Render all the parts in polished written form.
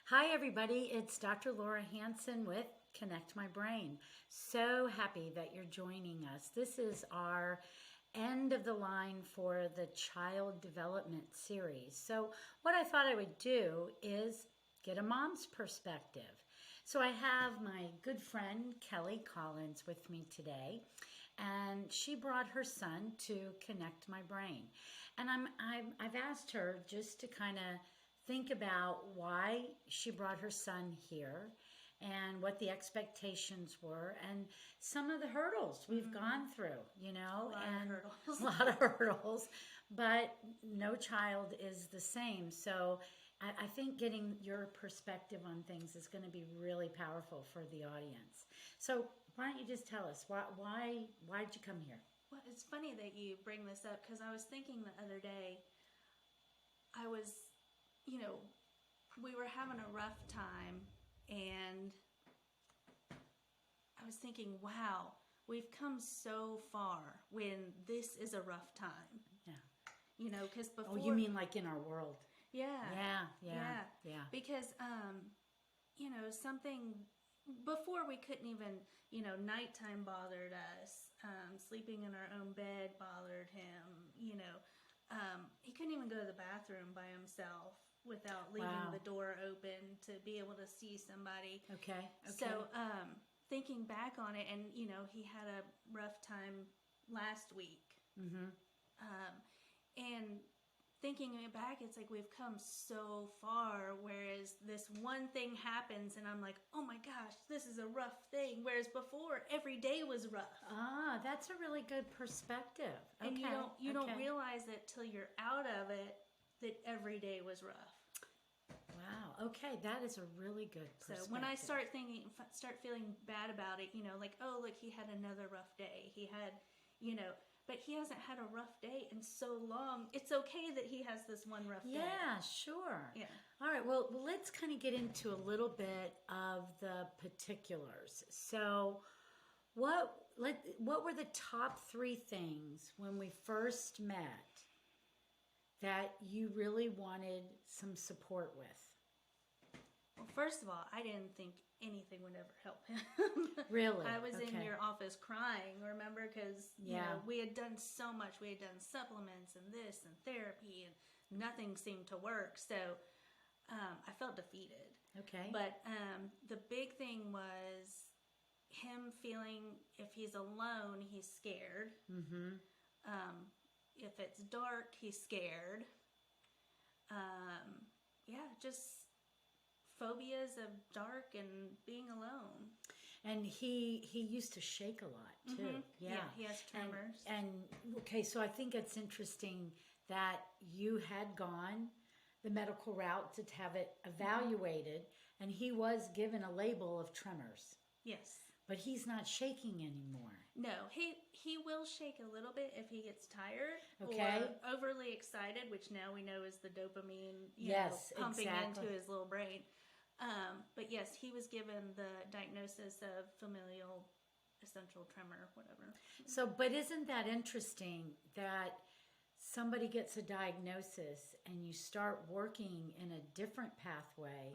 Hi, everybody. It's Dr. Laura Hanson with Connect My Brain. So happy that you're joining us. This is our end of the line for the Child Development Series. So, what I thought I would do is get a mom's perspective. So, I have my good friend Kelly Collins with me today, and she brought her son to Connect My Brain. And I've asked her just to kind of think about why she brought her son here and what the expectations were and some of the hurdles we've gone through, a lot of hurdles, but no child is the same. So I think getting your perspective on things is going to be really powerful for the audience. So why don't you just tell us why'd you come here? Well, it's funny that you bring this up because I was thinking the other day, we were having a rough time, and I was thinking, wow, we've come so far when this is a rough time. Yeah. Because before... Oh, you mean like in our world? Yeah. Yeah. Because, something... Before we couldn't even, nighttime bothered us. Sleeping in our own bed bothered him, he couldn't even go to the bathroom by himself without leaving the door open to be able to see somebody. Okay. So, thinking back on it, and, he had a rough time last week. Mm-hmm. And thinking it back, it's like we've come so far, whereas this one thing happens and I'm like, oh my gosh, this is a rough thing, whereas before every day was rough. Ah, that's a really good perspective. Okay. And you don't realize it till you're out of it that every day was rough. Wow. Okay, that is a really good perspective. So when I start feeling bad about it, like, oh look, he had another rough day. He had, but he hasn't had a rough day in so long. It's okay that he has this one rough day. Yeah, sure. Yeah. All right, well, let's kind of get into a little bit of the particulars. So what were the top 3 things when we first met that you really wanted some support with? Well, first of all, I didn't think anything would ever help him. Really? I was in your office crying, remember? Because we had done so much. We had done supplements and this and therapy, and nothing seemed to work. So I felt defeated. Okay. But the big thing was him feeling if he's alone, he's scared. Mm-hmm. If it's dark, he's scared. Just phobias of dark and being alone. And he used to shake a lot too. Mm-hmm. Yeah, he has tremors. And okay, so I think it's interesting that you had gone the medical route to have it evaluated, and he was given a label of tremors. Yes. But he's not shaking anymore. No, he will shake a little bit if he gets tired or overly excited, which now we know is the dopamine pumping into his little brain. But yes, he was given the diagnosis of familial essential tremor, whatever. So, but isn't that interesting that somebody gets a diagnosis and you start working in a different pathway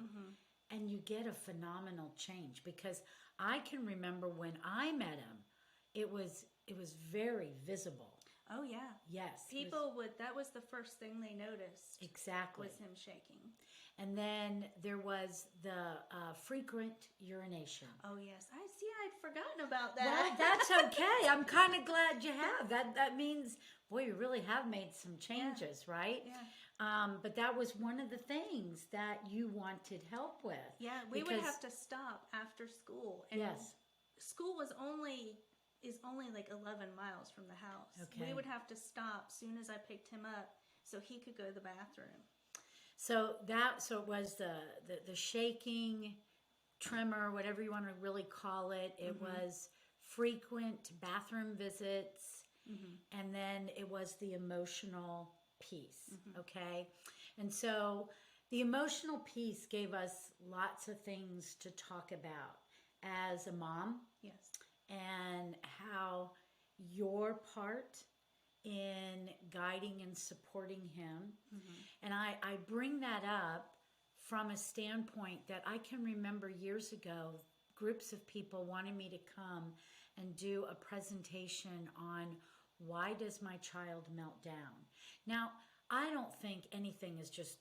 and you get a phenomenal change? Because I can remember when I met him, it was very visible. Oh yeah. Yes. That was the first thing they noticed. Exactly. Was him shaking. And then there was the frequent urination. Oh yes. I'd forgotten about that. Well, that's okay. I'm kind of glad you have. That means, boy, you really have made some changes, right? Yeah. But that was one of the things that you wanted help with. Yeah, we would have to stop after school. And school is only like 11 miles from the house. Okay. We would have to stop soon as I picked him up so he could go to the bathroom. So it was the shaking, tremor, whatever you want to really call it. It was frequent bathroom visits, and then it was the emotional piece, okay? And so the emotional piece gave us lots of things to talk about as a mom. Yes. And how your part in guiding and supporting him. And I bring that up from a standpoint that I can remember years ago, groups of people wanted me to come and do a presentation on why does my child melt down. Now, I don't think anything is just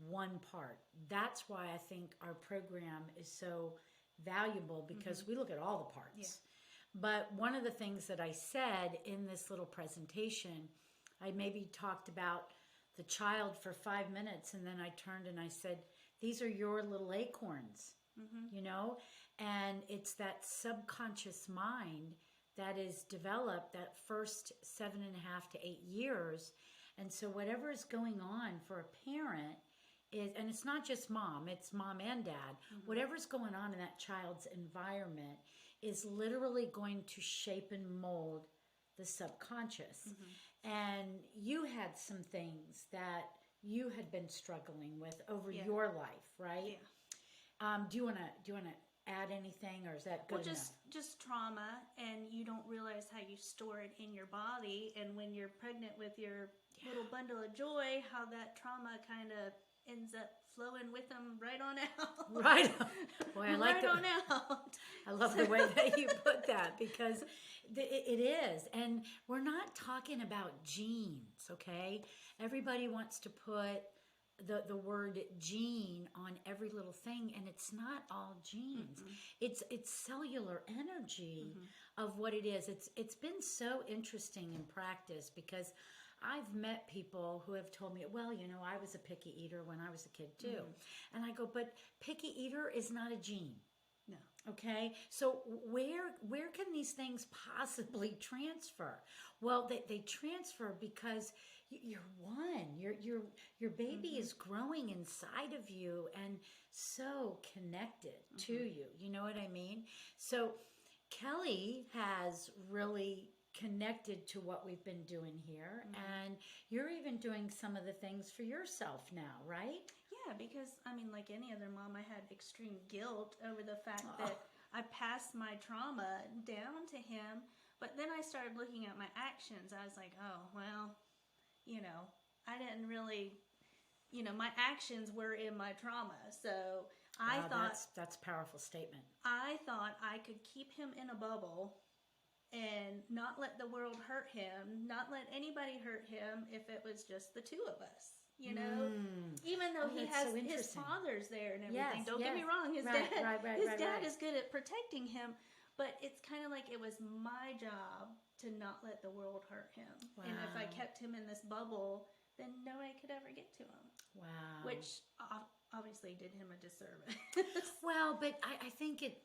one part. That's why I think our program is so valuable, because we look at all the parts. Yeah. But one of the things that I said in this little presentation, I maybe talked about the child for 5 minutes, and then I turned and I said, these are your little acorns, you know? And it's that subconscious mind that is developed that first 7.5 to 8 years. And so whatever is going on for a parent is, and it's not just mom, it's mom and dad, whatever's going on in that child's environment is literally going to shape and mold the subconscious. And you had some things that you had been struggling with over your life, right? Yeah. Do you want to add anything, or is that good enough? Just trauma, and you don't realize how you store it in your body, and when you're pregnant with your little bundle of joy, how that trauma kind of ends up flowing with them right on out. Right. Boy, I like right on out. I love the way that you put that, because it is. And we're not talking about genes, okay? Everybody wants to put the word gene on every little thing, and it's not all genes. It's cellular energy of what it is. It's been so interesting in practice, because I've met people who have told me, well, you know, I was a picky eater when I was a kid too. And I go, but picky eater is not a gene. No. Okay, so where can these things possibly transfer? Well, they transfer because you're one. Your baby is growing inside of you and so connected to you. You know what I mean? So Kelly has really connected to what we've been doing here, and you're even doing some of the things for yourself now, right? Yeah, because I mean, like any other mom, I had extreme guilt over the fact that I passed my trauma down to him, but then I started looking at my actions. I was like, oh, well, you know, I didn't really, you know, my actions were in my trauma. So I thought that's a powerful statement. I thought I could keep him in a bubble and not let the world hurt him, not let anybody hurt him if it was just the two of us, you know? Even though he has his father's there and everything. Don't get me wrong, his dad is good at protecting him, but it's kind of like it was my job to not let the world hurt him. Wow. And if I kept him in this bubble, then nobody could ever get to him. Wow. Which obviously did him a disservice. Well, but I think it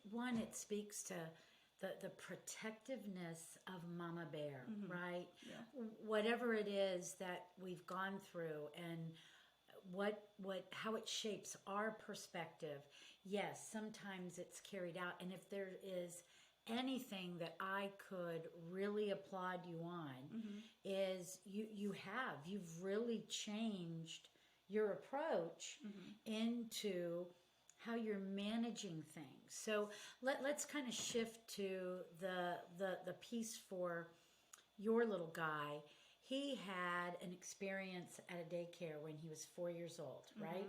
speaks to the protectiveness of Mama Bear, right? Yeah. Whatever it is that we've gone through, and how it shapes our perspective. Yes, sometimes it's carried out, and if there is anything that I could really applaud you on, is you've really changed your approach into how you're managing things. So let's kind of shift to the piece for your little guy. He had an experience at a daycare when he was 4 years old, right?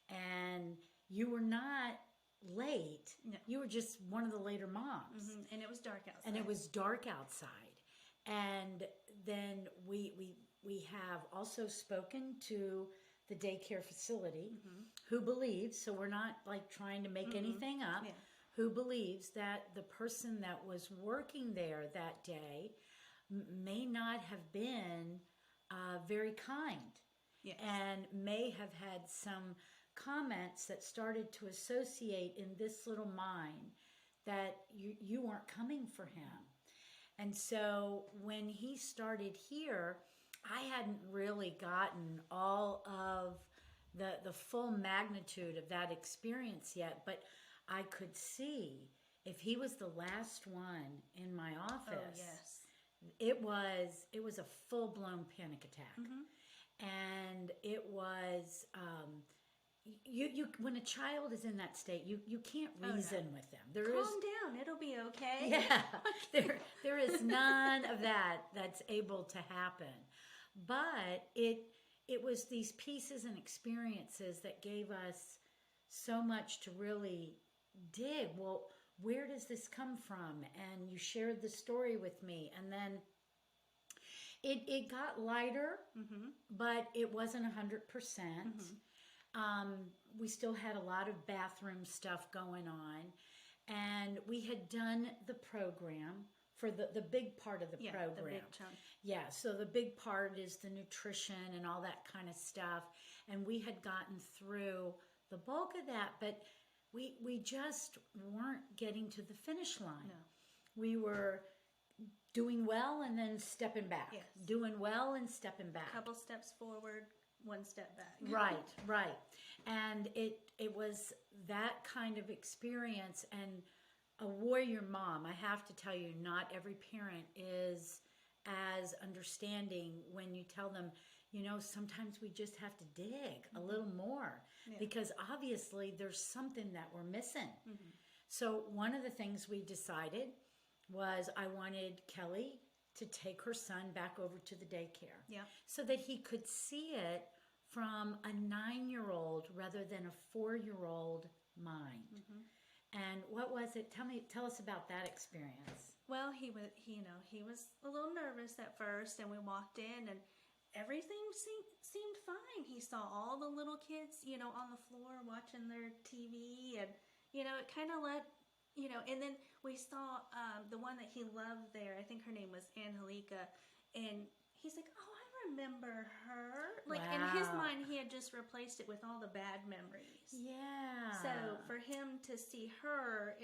And you were not late. No. You were just one of the later moms. And it was dark outside. And then we have also spoken to the daycare facility who believes, so we're not like trying to make anything up, who believes that the person that was working there that day may not have been very kind, and may have had some comments that started to associate in this little mind that you weren't coming for him. And so when he started here, I hadn't really gotten all of the full magnitude of that experience yet, but I could see if he was the last one in my office, it was a full-blown panic attack. And it was you when a child is in that state, you can't reason with them. Calm down, it'll be okay. Yeah, there is none of that's able to happen. But it was these pieces and experiences that gave us so much to really dig. Well, where does this come from? And you shared the story with me, and then it got lighter, but it wasn't 100%. We still had a lot of bathroom stuff going on, and we had done the program for the big part of the program. The big chunk. Yeah, so the big part is the nutrition and all that kind of stuff, and we had gotten through the bulk of that, but we just weren't getting to the finish line. No. We were doing well and then stepping back. Yes. Doing well and stepping back. A couple steps forward, one step back. Right. And it was that kind of experience, and a warrior mom, I have to tell you, not every parent is as understanding when you tell them, sometimes we just have to dig a little more because obviously there's something that we're missing. So one of the things we decided was I wanted Kelly to take her son back over to the daycare so that he could see it from a 9-year-old rather than a 4-year-old mind. And what was it? Tell us about that experience. Well, he was a little nervous at first, and we walked in, and everything seemed fine. He saw all the little kids, on the floor watching their TV, and it kind of and then we saw the one that he loved there. I think her name was Angelica, and he's like, "Oh, I remember her." Like in his mind, he had just replaced it with all the bad memories. Yeah. So for him to see her,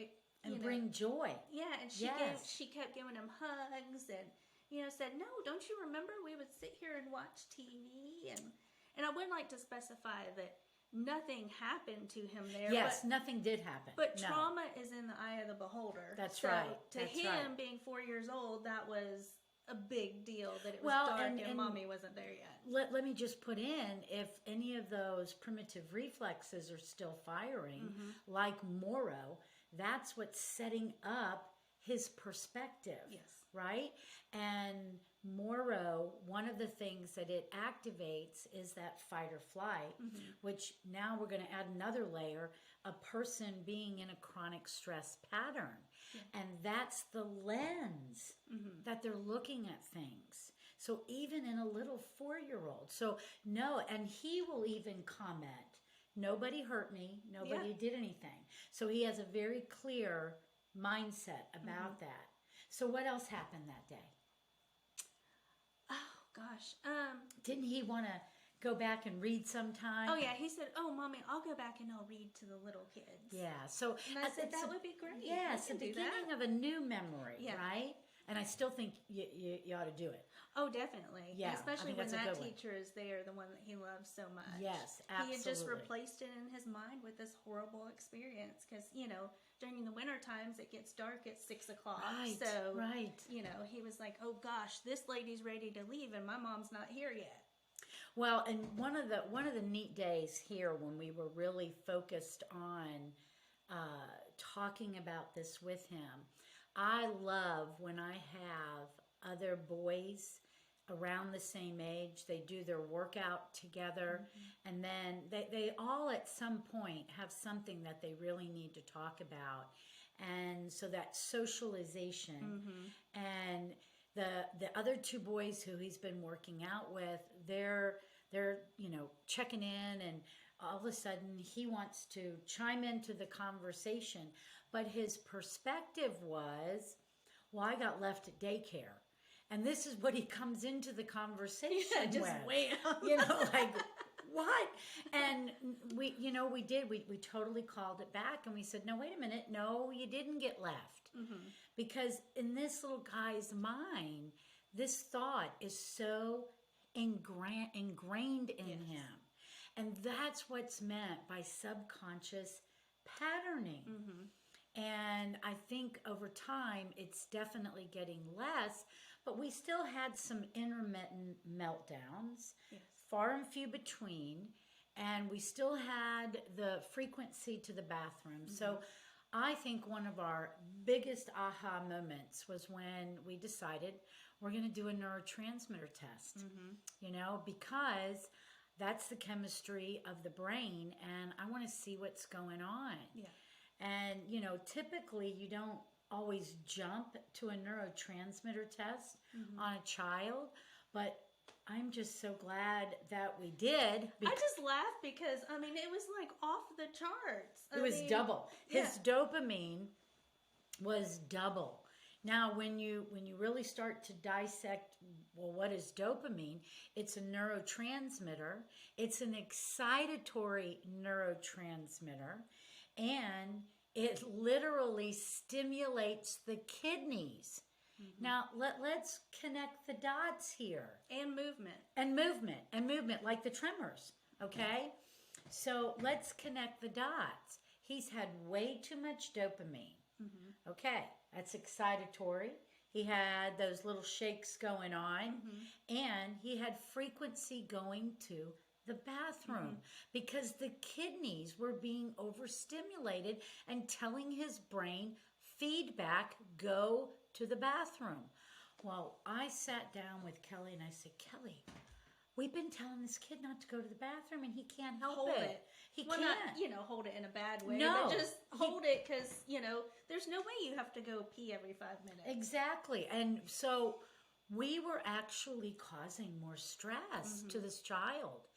bring joy. Yeah, and she kept giving him hugs and said, "No, don't you remember we would sit here and watch TV?" And I would like to specify that nothing happened to him there. Yes, nothing did happen. But trauma is in the eye of the beholder. That's right. To him, being 4 years old, that was a big deal that it was dark and mommy wasn't there yet. Let me just put in, if any of those primitive reflexes are still firing, like Moro, that's what's setting up his perspective. Yes. Right? And Moro, one of the things that it activates is that fight or flight, which now we're going to add another layer, a person being in a chronic stress pattern. And that's the lens that they're looking at things. So even in a little 4-year-old. So no, and he will even comment, nobody hurt me, nobody did anything. So he has a very clear mindset about that. So what else happened that day? Oh, gosh. Didn't he want to go back and read sometime? Oh, yeah. He said, "Oh, Mommy, I'll go back and I'll read to the little kids." Yeah. So and I said, that would be great. Yeah, it's the beginning of a new memory, right? And I still think you ought to do it. Oh, definitely. Yeah, especially when that teacher is there, the one that he loves so much. Yes, absolutely. He had just replaced it in his mind with this horrible experience because, during the winter times, it gets dark at 6 o'clock. Right, so, right. He was like, "Oh gosh, this lady's ready to leave and my mom's not here yet." Well, and one of the neat days here when we were really focused on talking about this with him, I love when I have other boys around the same age. They do their workout together, and then they all at some point have something that they really need to talk about. And so that socialization and the other 2 boys who he's been working out with, they're checking in, and all of a sudden he wants to chime into the conversation, but his perspective was, well, I got left at daycare. And this is what he comes into the conversation just with. wait. Like, what? And we totally called it back, and we said, no, wait a minute. No, you didn't get left. Because in this little guy's mind, this thought is so ingrained in him. And that's what's meant by subconscious patterning. And I think over time, it's definitely getting less, but we still had some intermittent meltdowns, far and few between, and we still had the frequency to the bathroom. So I think one of our biggest aha moments was when we decided we're going to do a neurotransmitter test, because that's the chemistry of the brain, and I want to see what's going on. Yeah. And, typically you don't always jump to a neurotransmitter test on a child, but I'm just so glad that we did. I just laughed because, it was like off the charts. It was double. His dopamine was double. Now, when you really start to dissect, well, what is dopamine? It's a neurotransmitter. It's an excitatory neurotransmitter, and it literally stimulates the kidneys. Now, let's connect the dots here. And movement. And movement, like the tremors, okay? So let's connect the dots. He's had way too much dopamine. Okay, that's excitatory. He had those little shakes going on, and he had frequency going to the bathroom because the kidneys were being overstimulated and telling his brain, feedback, go to the bathroom. Well, I sat down with Kelly and I said, Kelly, we've been telling this kid not to go to the bathroom and he can't help it. He can't. Not, hold it in a bad way. No. But just hold it because, there's no way you have to go pee every 5 minutes. Exactly. And so we were actually causing more stress to this child.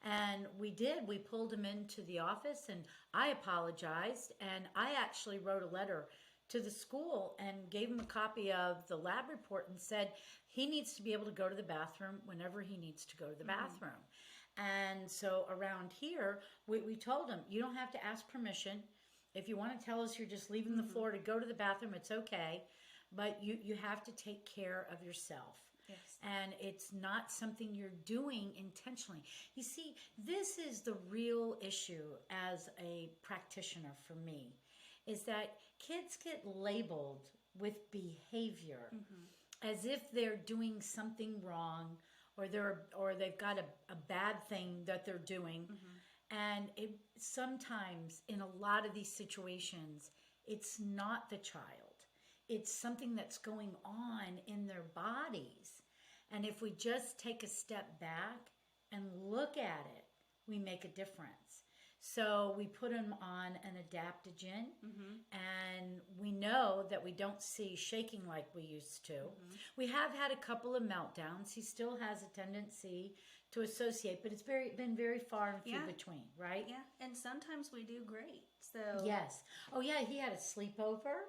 And we did. We pulled him into the office and I apologized. And I actually wrote a letter to the school and gave him a copy of the lab report and said he needs to be able to go to the bathroom whenever he needs to go to the bathroom. And so around here, we told him, you don't have to ask permission. If you want to tell us you're just leaving the floor to go to the bathroom, it's okay. But you have to take care of yourself. Yes. And it's not something you're doing intentionally. You see, this is the real issue as a practitioner for me, is that kids get labeled with behavior as if they're doing something wrong or they've got a bad thing that they're doing. And sometimes in a lot of these situations, it's not the child. It's something that's going on in their bodies. And if we just take a step back and look at it, we make a difference. So we put him on an adaptogen, and we know that we don't see shaking like we used to. We have had a couple of meltdowns. He still has a tendency to associate, but it's been very far and few between, right? Yeah, and sometimes we do great. So yes. Oh yeah, he had a sleepover.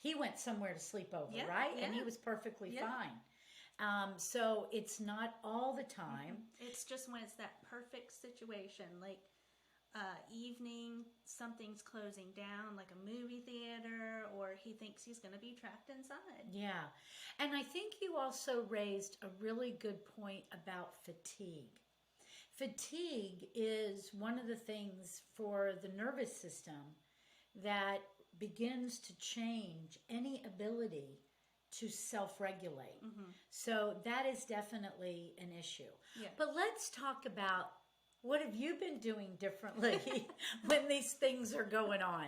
He went somewhere to sleep over, right? Yeah. And he was perfectly fine. So it's not all the time. It's just when it's that perfect situation, like evening, something's closing down, like a movie theater, or he thinks he's going to be trapped inside. Yeah. And I think you also raised a really good point about fatigue. Fatigue is one of the things for the nervous system that begins to change any ability to self-regulate. So that is definitely an issue. Yeah. But let's talk about, what have you been doing differently when these things are going on?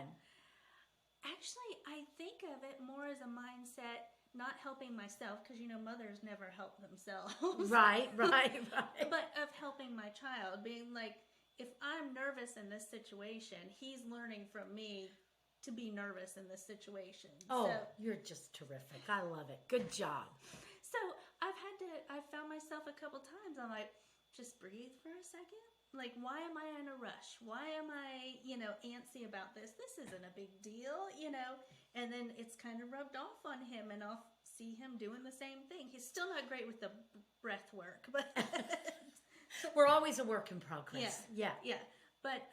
Actually, I think of it more as a mindset, not helping myself, because, mothers never help themselves. Right. But of helping my child, being like, if I'm nervous in this situation, he's learning from me to be nervous in this situation. Oh, you're just terrific. I love it. Good job. So I've found myself a couple times, I'm like, just breathe for a second. Like, why am I in a rush? Why am I, antsy about this? This isn't a big deal, and then it's kind of rubbed off on him, and I'll see him doing the same thing. He's still not great with the breath work, but we're always a work in progress. Yeah. But,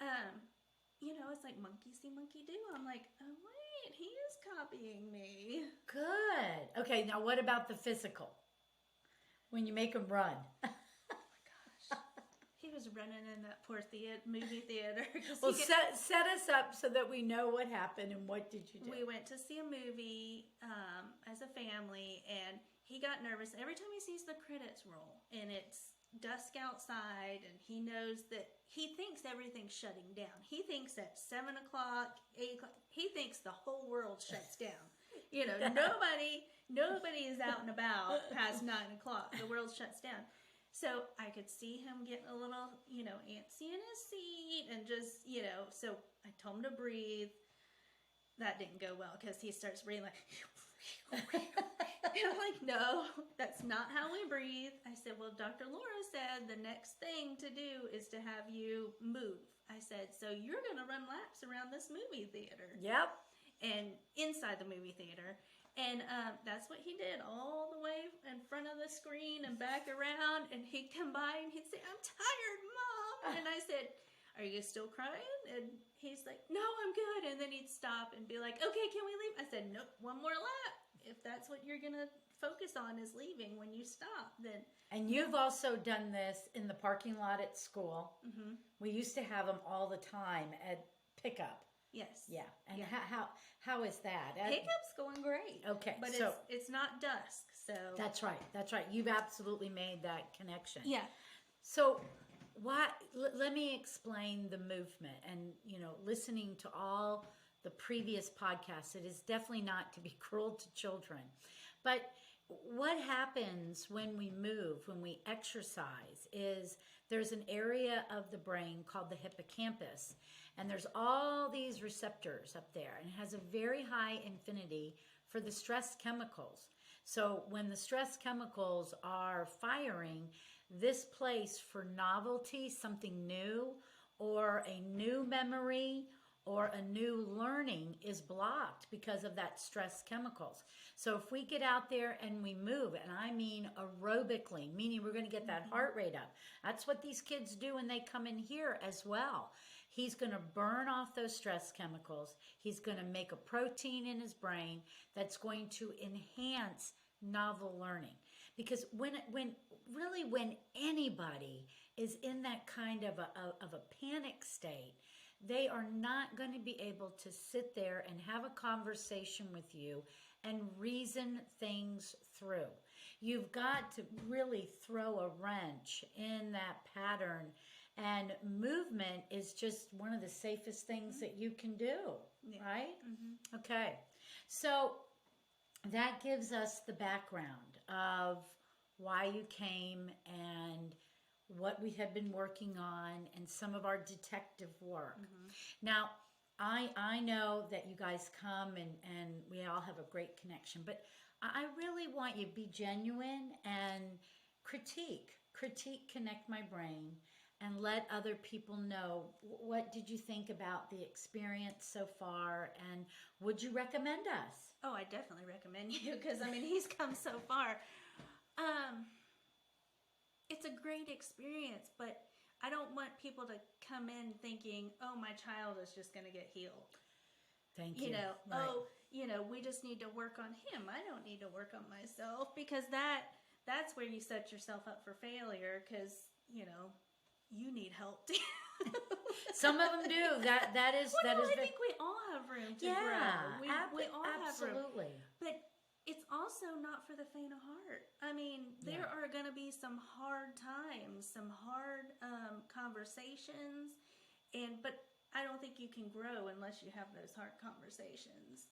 it's like monkey see, monkey do. I'm like, oh, wait, he is copying me. Good. Okay, now what about the physical? When you make him run. He was running in that poor movie theater. Well, set us up so that we know what happened and what did you do? We went to see a movie as a family, and he got nervous. Every time he sees the credits roll, and it's dusk outside, and he knows that he thinks everything's shutting down. He thinks at 7 o'clock, 8 o'clock, he thinks the whole world shuts down. Nobody is out and about past 9 o'clock. The world shuts down. So I could see him getting a little, antsy in his seat and just, so I told him to breathe. That didn't go well because he starts breathing like, and I'm like, no, that's not how we breathe. I said, well, Dr. Laura said the next thing to do is to have you move. I said, so you're going to run laps around this movie theater. Yep. And inside the movie theater. And that's what he did all the way in front of the screen and back around. And he'd come by and he'd say, I'm tired, Mom. And I said, are you still crying? And he's like, no, I'm good. And then he'd stop and be like, okay, can we leave? I said, nope, one more lap. If that's what you're going to focus on is leaving when you stop, then. And you've also done this in the parking lot at school. Mm-hmm. We used to have them all the time at pickup. Yes. Yeah. And how is that? Pickup's going great. Okay. But so it's not dusk, so. That's right. That's right. You've absolutely made that connection. Yeah. So let me explain the movement, and listening to all the previous podcasts, it is definitely not to be cruel to children. But what happens when we move, when we exercise, is there's an area of the brain called the hippocampus, and there's all these receptors up there, and it has a very high affinity for the stress chemicals. So when the stress chemicals are firing, this place for novelty, something new, or a new memory, or a new learning is blocked because of that stress chemicals. So if we get out there and we move, and I mean aerobically, meaning we're going to get that heart rate up. That's what these kids do when they come in here as well. He's going to burn off those stress chemicals. He's going to make a protein in his brain that's going to enhance novel learning. Because when anybody is in that kind of a panic state, they are not going to be able to sit there and have a conversation with you and reason things through. You've got to really throw a wrench in that pattern, and movement is just one of the safest things that you can do, right? Mm-hmm. Okay. So that gives us the background of why you came and what we have been working on and some of our detective work. Mm-hmm. Now, I know that you guys come and we all have a great connection, but I really want you to be genuine and critique Connect My Brain, and let other people know, what did you think about the experience so far, and would you recommend us? Oh, I definitely recommend you, because he's come so far. It's a great experience, but I don't want people to come in thinking, oh, my child is just going to get healed. Thank you. Right. We just need to work on him. I don't need to work on myself, because that's where you set yourself up for failure, because, you need help. Some of them do. That is. I think we all have room to grow. We all absolutely. Have room. But it's also not for the faint of heart. There are going to be some hard times, some hard conversations, but I don't think you can grow unless you have those hard conversations.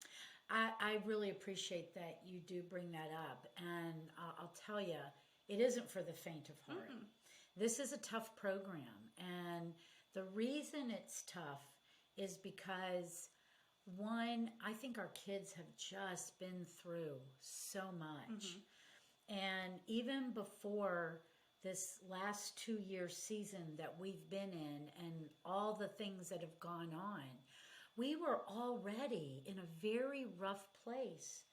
I really appreciate that you do bring that up, and I'll tell you, it isn't for the faint of heart. Mm-mm. This is a tough program, and the reason it's tough is because, one, I think our kids have just been through so much. Mm-hmm. And even before this last 2-year season that we've been in and all the things that have gone on, we were already in a very rough place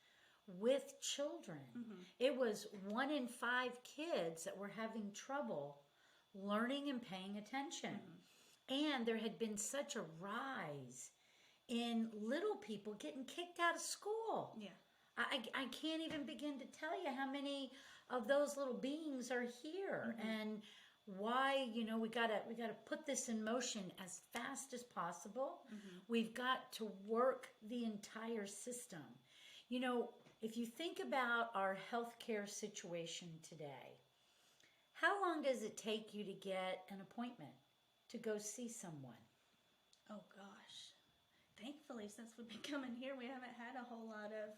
with children. Mm-hmm. It was 1 in 5 kids that were having trouble learning and paying attention. Mm-hmm. And there had been such a rise in little people getting kicked out of school. Yeah. I can't even begin to tell you how many of those little beings are here. Mm-hmm. And why, we gotta put this in motion as fast as possible. Mm-hmm. We've got to work the entire system. If you think about our healthcare situation today, how long does it take you to get an appointment to go see someone? Oh gosh. Thankfully, since we've been coming here, we haven't had a whole lot of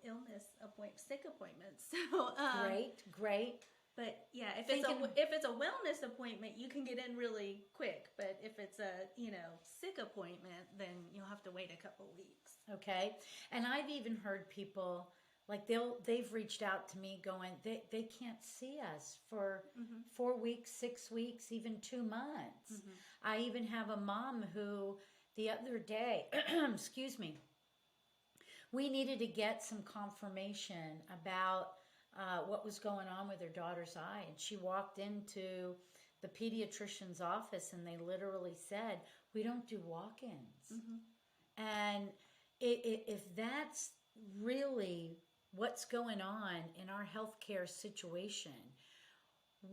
illness sick appointments. So great. But yeah, if it's a wellness appointment, you can get in really quick. But if it's a sick appointment, then you'll have to wait a couple weeks. Okay, and I've even heard people like they've reached out to me going they can't see us for 4 weeks, 6 weeks, even 2 months. I even have a mom who the other day, excuse me, we needed to get some confirmation about what was going on with her daughter's eye. And she walked into the pediatrician's office and they literally said, we don't do walk-ins. And if that's really what's going on in our healthcare situation,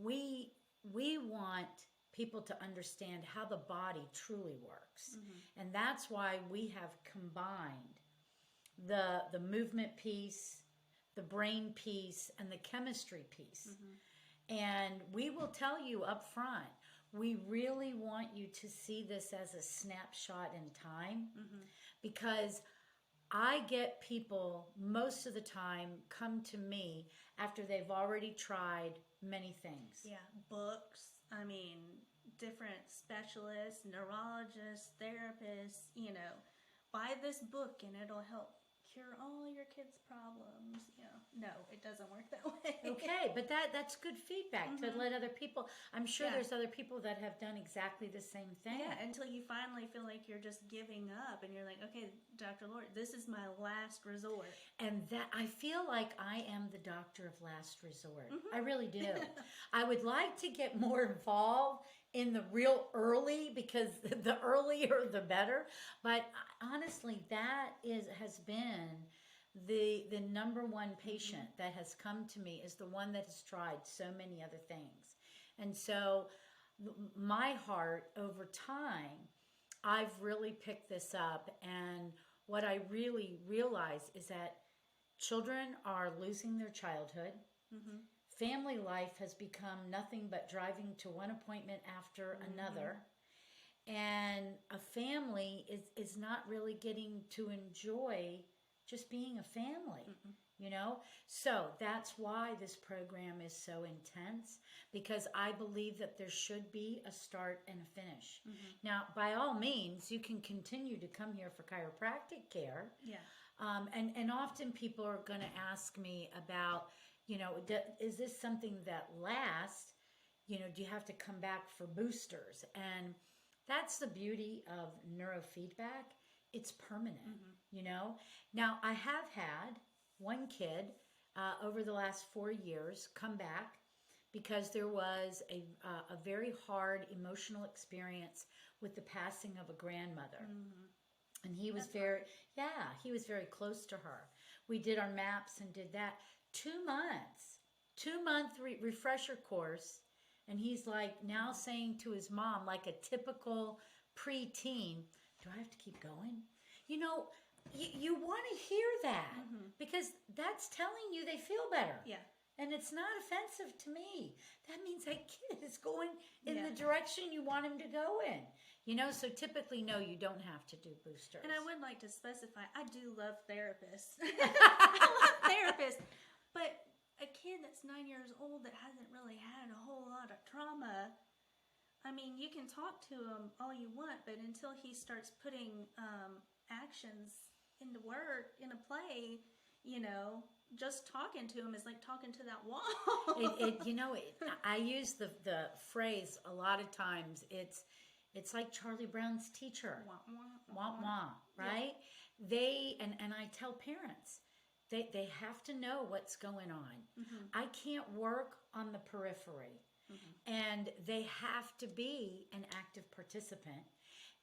we want people to understand how the body truly works. And that's why we have combined the movement piece, the brain piece, and the chemistry piece. And we will tell you up front, we really want you to see this as a snapshot in time, because I get people most of the time come to me after they've already tried many things. Yeah, books, different specialists, neurologists, therapists, buy this book and it'll help cure all your kids' problems. No, it doesn't work that way. Okay, but that's good feedback to let other people. I'm sure there's other people that have done exactly the same thing. Yeah, until you finally feel like you're just giving up and you're like, okay, Dr. Lord, this is my last resort. And that I feel like I am the doctor of last resort. I really do. I would like to get more involved in the real early, because the earlier the better. But honestly, that has been the number one patient that has come to me, is the one that has tried so many other things. And so my heart over time, I've really picked this up. And what I really realize is that children are losing their childhood. Family life has become nothing but driving to one appointment after another. And a family is not really getting to enjoy just being a family, So that's why this program is so intense, because I believe that there should be a start and a finish. Now, by all means, you can continue to come here for chiropractic care. And often people are going to ask me about, is this something that lasts? Do you have to come back for boosters? And that's the beauty of neurofeedback. It's permanent, Now, I have had one kid over the last 4 years come back because there was a very hard emotional experience with the passing of a grandmother. And he was he was very close to her. We did our maps and did that. 2 months, 2-month refresher course. And he's like now saying to his mom, like a typical preteen, do I have to keep going? You want to hear that because that's telling you they feel better. Yeah. And it's not offensive to me. That means that kid is going in the direction you want him to go in. So typically, no, you don't have to do boosters. And I would like to specify, I do love therapists. I love therapists. But a kid that's 9 years old that hasn't really had a whole lot of trauma, you can talk to him all you want, but until he starts putting actions into work, in a play, just talking to him is like talking to that wall. I use the phrase a lot of times. It's like Charlie Brown's teacher. Wah, wah, right? They, and I tell parents, they have to know what's going on. I can't work on the periphery. And they have to be an active participant.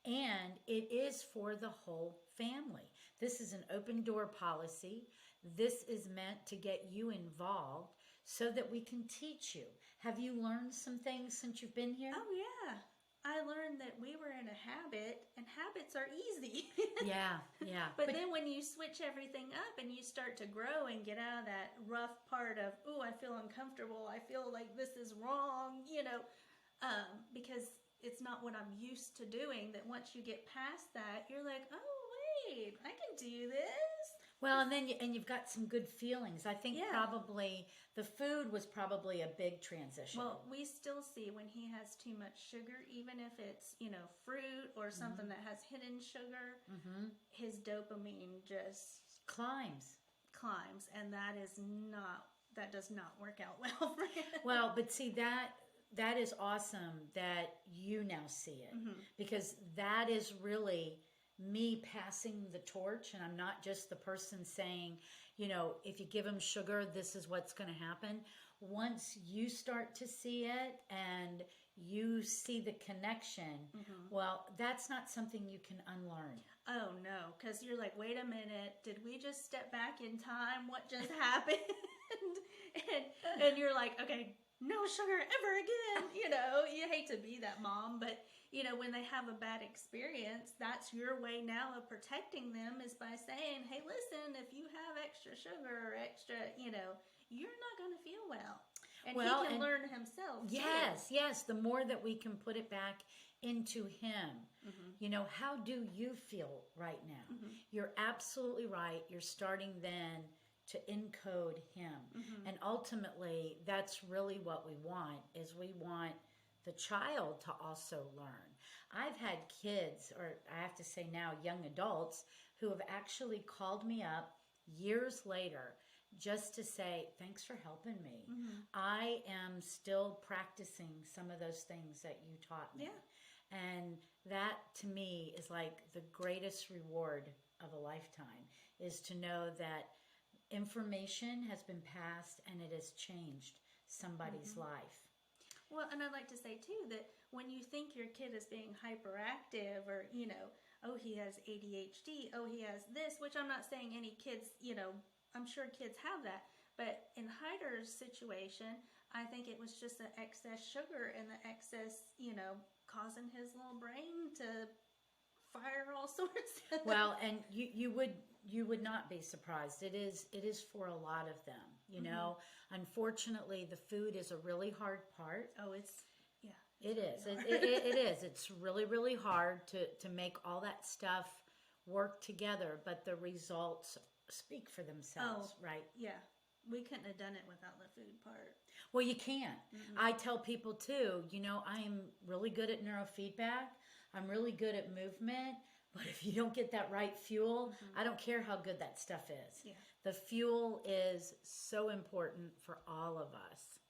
And it is for the whole family. This is an open door policy. This is meant to get you involved so that we can teach you. Have you learned some things since you've been here? Oh, yeah. I learned that we were in a habit, and habits are easy. Yeah. But then when you switch everything up and you start to grow and get out of that rough part of, I feel uncomfortable, I feel like this is wrong, because it's not what I'm used to doing, that once you get past that, you're like, oh, wait, I can do this. Well, and then you've got some good feelings. I think probably the food was probably a big transition. Well, we still see when he has too much sugar, even if it's, fruit or something that has hidden sugar, his dopamine just climbs. And that does not work out well for him. Well, but see, that is awesome that you now see it, because that is really me passing the torch, and I'm not just the person saying, if you give him sugar, this is what's going to happen. Once you start to see it and you see the connection, well, that's not something you can unlearn. Oh, no, because you're like, wait a minute, did we just step back in time? What just happened? and you're like, okay, no sugar ever again. You hate to be that mom, but when they have a bad experience, that's your way now of protecting them, is by saying, hey, listen, if you have extra sugar or extra, you're not going to feel well. And he can learn himself. Yes. The more that we can put it back into him, how do you feel right now? You're absolutely right. You're starting then to encode him. And ultimately, that's really what we want, is we want the child to also learn. I've had kids, or I have to say now young adults, who have actually called me up years later just to say, thanks for helping me. I am still practicing some of those things that you taught me. And that to me is like the greatest reward of a lifetime, is to know that information has been passed and it has changed somebody's life. Well, and I'd like to say too that when you think your kid is being hyperactive, or oh, he has ADHD, oh, he has this, which I'm not saying any kids, I'm sure kids have that, but in Hyder's situation, I think it was just the excess sugar and the excess, causing his little brain to fire all sorts. Well, and you would not be surprised. It is for a lot of them. Unfortunately, the food is a really hard part. Oh, it is. It is. It's really, really hard to make all that stuff work together, but the results speak for themselves, right? Yeah. We couldn't have done it without the food part. Well, you can't. I tell people too, I am really good at neurofeedback. I'm really good at movement. But if you don't get that right fuel, I don't care how good that stuff is. Yeah. The fuel is so important for all of us.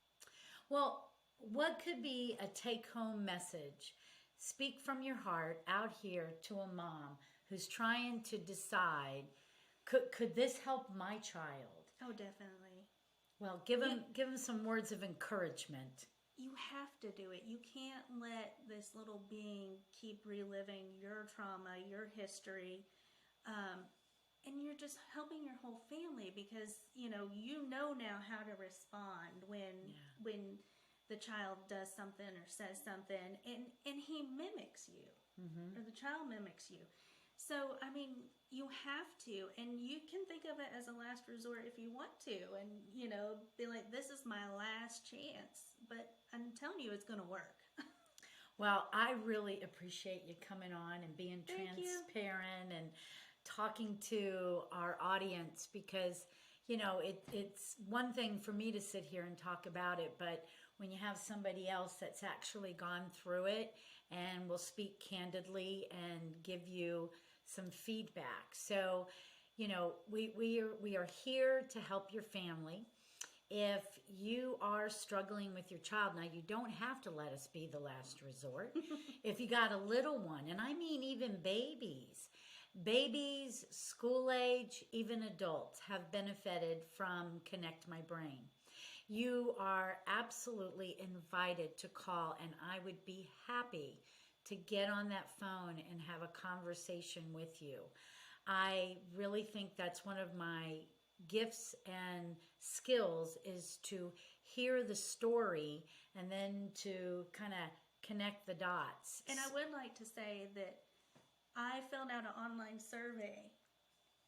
Well, what could be a take-home message? Speak from your heart out here to a mom who's trying to decide, could this help my child? Oh, definitely. Well, give them some words of encouragement. You have to do it. You can't let this little being keep reliving your trauma, your history, and you're just helping your whole family, because you know now how to respond when the child does something or says something, and he mimics you, or the child mimics you. So, I mean, you have to, and you can think of it as a last resort if you want to, and, be like, this is my last chance, but I'm telling you, it's going to work. Well, I really appreciate you coming on and being transparent and talking to our audience, because, it's one thing for me to sit here and talk about it, but when you have somebody else that's actually gone through it and will speak candidly and give you some feedback. So, we are here to help your family. If you are struggling with your child, now you don't have to let us be the last resort. If you got a little one, and I mean even babies, school age, even adults have benefited from Connect My Brain. You are absolutely invited to call, and I would be happy to get on that phone and have a conversation with you. I really think that's one of my gifts and skills, is to hear the story and then to kind of connect the dots. And I would like to say that I filled out an online survey,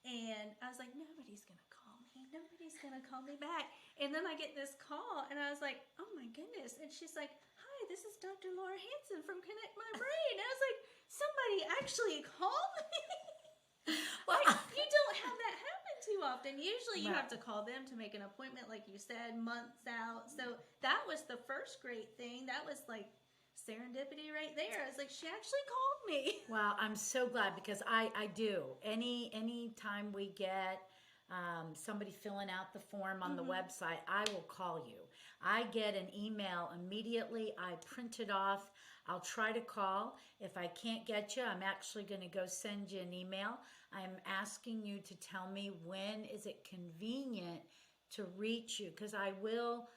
and I was like, nobody's going to call me. Nobody's going to call me back. And then I get this call, and I was like, oh my goodness. And she's like, hi, this is Dr. Laura Hanson from Connect My Brain. I was like, somebody actually called me? Well, you don't have that happen too often. Usually you have to call them to make an appointment, like you said, months out. So that was the first great thing. That was like serendipity right there. I was like, she actually called me. Well, I'm so glad, because I do. Any time we get somebody filling out the form on the website, I will call you. I get an email immediately. I print it off. I'll try to call. If I can't get you, I'm actually going to go send you an email. I'm asking you to tell me when is it convenient to reach you, because I will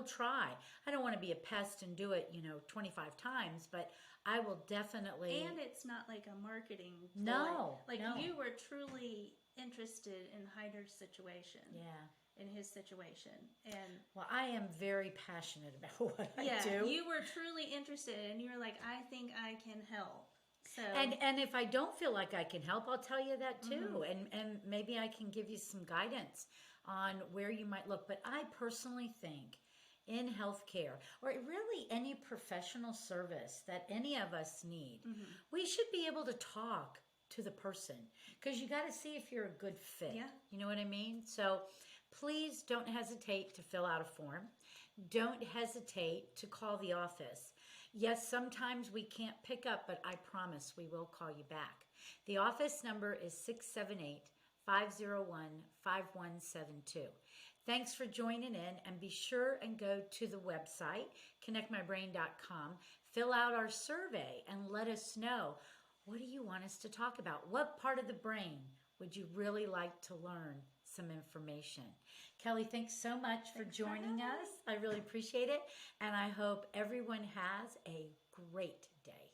try. I don't want to be a pest and do it, 25 times, but I will definitely. And it's not like a marketing ploy. No. Like, no. you were truly interested in Hyder's situation. Yeah. In his situation. And well, I am very passionate about what I do. You were truly interested, and you were like, I think I can help. So and if I don't feel like I can help, I'll tell you that too. And maybe I can give you some guidance on where you might look. But I personally think in healthcare, or really any professional service that any of us need, we should be able to talk to the person, because you got to see if you're a good fit. Yeah. You know what I mean? So please don't hesitate to fill out a form. Don't hesitate to call the office. Yes, sometimes we can't pick up, but I promise we will call you back. The office number is 678-501-5172. Thanks for joining in, and be sure and go to the website, connectmybrain.com, fill out our survey, and let us know, what do you want us to talk about? What part of the brain would you really like to learn some information? Kelly, thanks so much for joining us. I really appreciate it, and I hope everyone has a great day.